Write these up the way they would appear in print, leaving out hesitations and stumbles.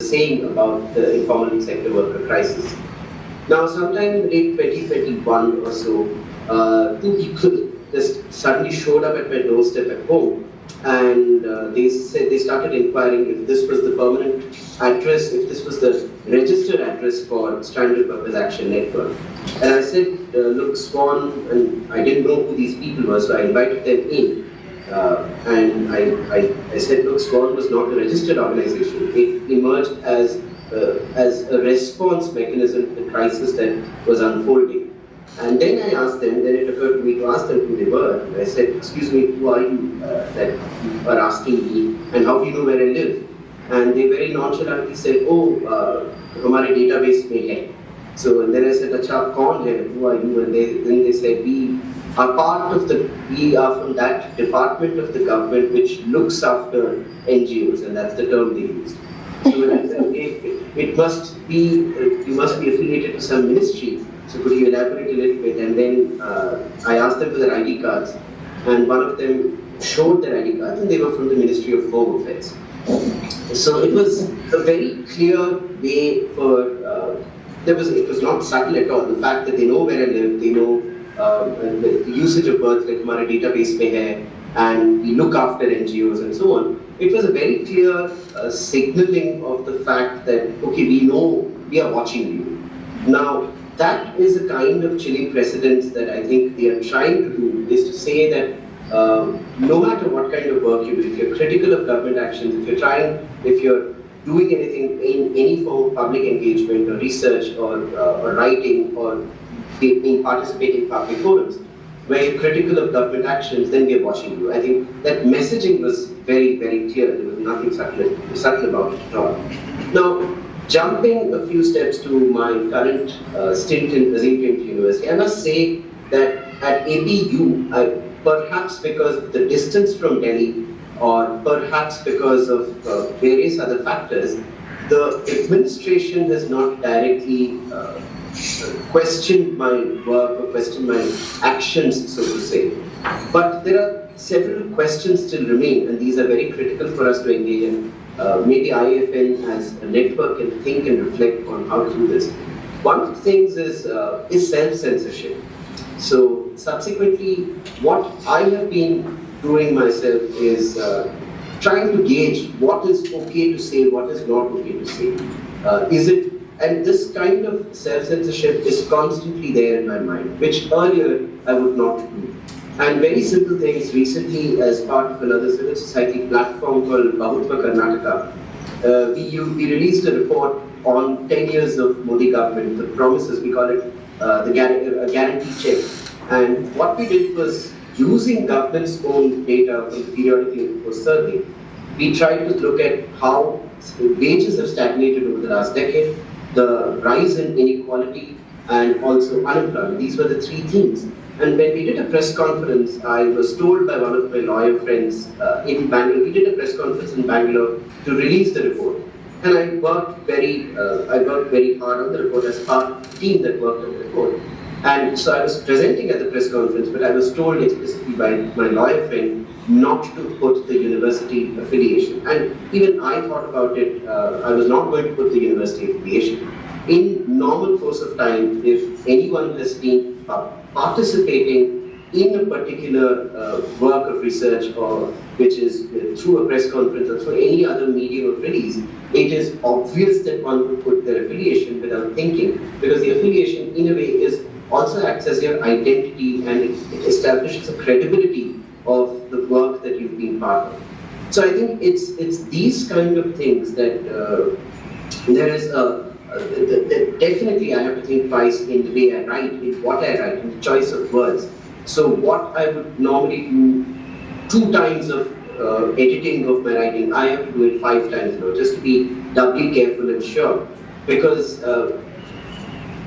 saying about the informal sector worker crisis. Now, sometime in the late 2021 or so, two people just suddenly showed up at my doorstep at home, and they said they started inquiring if this was the permanent address, if this was the registered address for Standard Purpose Action Network. And I said, look, Swan, and I didn't know who these people were, so I invited them in. And I said, look, Swan was not a registered organization. It emerged as a response mechanism to the crisis that was unfolding. And then I asked them, then it occurred to me to ask them who they were. And I said, excuse me, who are you that you are asking me, and how do you know where I live? And they very nonchalantly said, oh, हमारे database में है. So, and then I said, अच्छा, कौन है? Who are you? And then they said, we are from that department of the government which looks after NGOs, and that's the term they used. So when I said, okay, it must be, you must be affiliated to some ministry. So could you elaborate a little bit? And then I asked them for their ID cards, and one of them showed their ID cards, and they were from the Ministry of Home Affairs. So it was a very clear way for, it was not subtle at all. The fact that they know where I live, they know the usage of words like हमारे database में है, and we look after NGOs and so on. It was a very clear signaling of the fact that, okay, we know, we are watching you. Now, that is a kind of chilling precedent that I think they are trying to do, is to say that no matter what kind of work you do, if you're critical of government actions, if you're doing anything in any form of public engagement or research or writing or participating in public forums, where you're critical of government actions, then we're watching you. I think that messaging was very, very clear. There was nothing subtle about it at all. Now, jumping a few steps to my current stint in Azim University, I must say that at APU, perhaps because of the distance from Delhi, or perhaps because of various other factors, the administration has not directly questioned my work or questioned my actions, so to say. But there are several questions still remain, and these are very critical for us to engage in. Maybe IAFN as a network can think and reflect on how to do this. One of the things is self-censorship. So subsequently, what I have been doing myself is trying to gauge what is okay to say, what is not okay to say. And this kind of self-censorship is constantly there in my mind, which earlier I would not do. And very simple things, recently as part of another civil society platform called Bahutva Karnataka, we released a report on 10 years of Modi government, the promises, we call it a guarantee check. And what we did was, using government's own data from the periodic info survey, we tried to look at how wages have stagnated over the last decade, the rise in inequality, and also unemployment. These were the three themes. And when we did a press conference, I was told by one of my lawyer friends in Bangalore, we did a press conference in Bangalore to release the report. And I worked very hard on the report as part of the team that worked on the report. And so I was presenting at the press conference, but I was told explicitly by my lawyer friend not to put the university affiliation. And even I thought about it, I was not going to put the university affiliation. In normal course of time, if anyone has been participating in a particular work of research, or which is through a press conference or through any other medium of release, it is obvious that one would put their affiliation without thinking, because the affiliation in a way also acts as your identity, and it establishes a credibility of the work that you've been part of. So I think it's these kind of things that there is definitely I have to think twice in the way I write, in what I write, in the choice of words. So what I would normally do 2 times of editing of my writing, I have to do it 5 times now, just to be doubly careful and sure. Because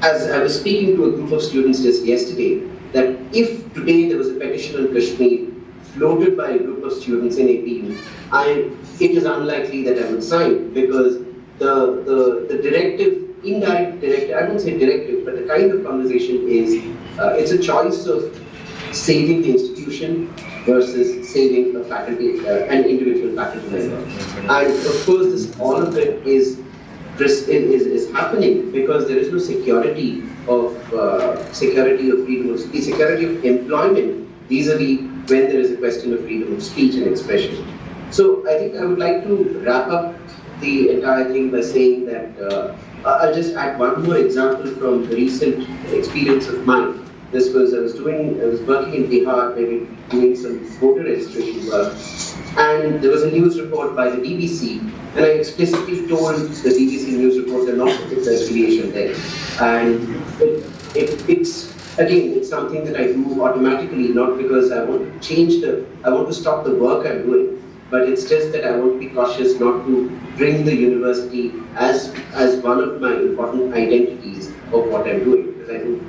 as I was speaking to a group of students just yesterday, that if today there was a petition on Kashmir floated by a group of students in APU, it is unlikely that I would sign, because the directive, indirect directive, I won't say directive, but the kind of conversation is, it's a choice of saving the institution versus saving a faculty, an individual faculty member. And of course, all of it is is happening because there is no security of freedom of speech, security of employment vis-a-vis when there is a question of freedom of speech and expression. So I think I would like to wrap up the entire thing by saying that I'll just add one more example from the recent experience of mine. This was I was working in Bihar, maybe doing some voter registration work, and there was a news report by the BBC, and I explicitly told the BBC news reporter not to put the affiliation there. And it's something that I do automatically, not because I want to I want to stop the work I'm doing, but it's just that I want to be cautious not to bring the university as one of my important identities of what I'm doing. I think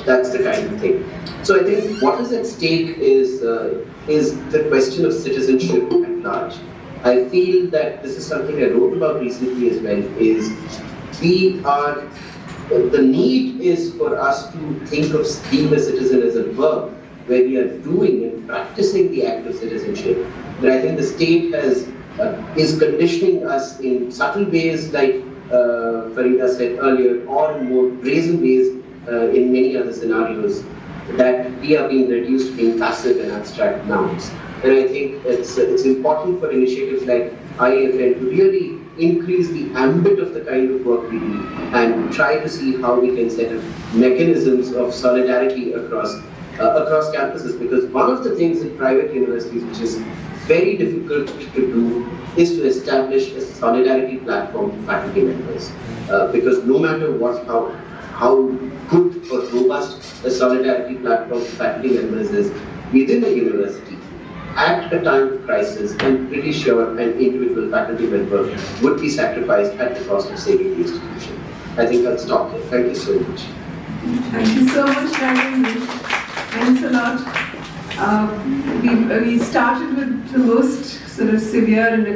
that's the kind of thing. So I think what is at stake is the question of citizenship at large. I feel that this is something I wrote about recently as well. The need is for us to think of being a citizen as a verb, where we are doing and practicing the act of citizenship. But I think the state is conditioning us in subtle ways, like Farida said earlier, or in more brazen ways. In many other scenarios, that we are being reduced to being passive and abstract nouns. And I think it's important for initiatives like IAFN to really increase the ambit of the kind of work we do and try to see how we can set up mechanisms of solidarity across campuses. Because one of the things in private universities which is very difficult to do is to establish a solidarity platform for faculty members. Because no matter how good or robust a solidarity platform for faculty members is within a university, at a time of crisis, I'm pretty sure an individual faculty member would be sacrificed at the cost of saving the institution. I think I'll stop here. Thank you so much. Thank you so much, Rajendran. Thanks a lot. We started with the most sort of severe and acute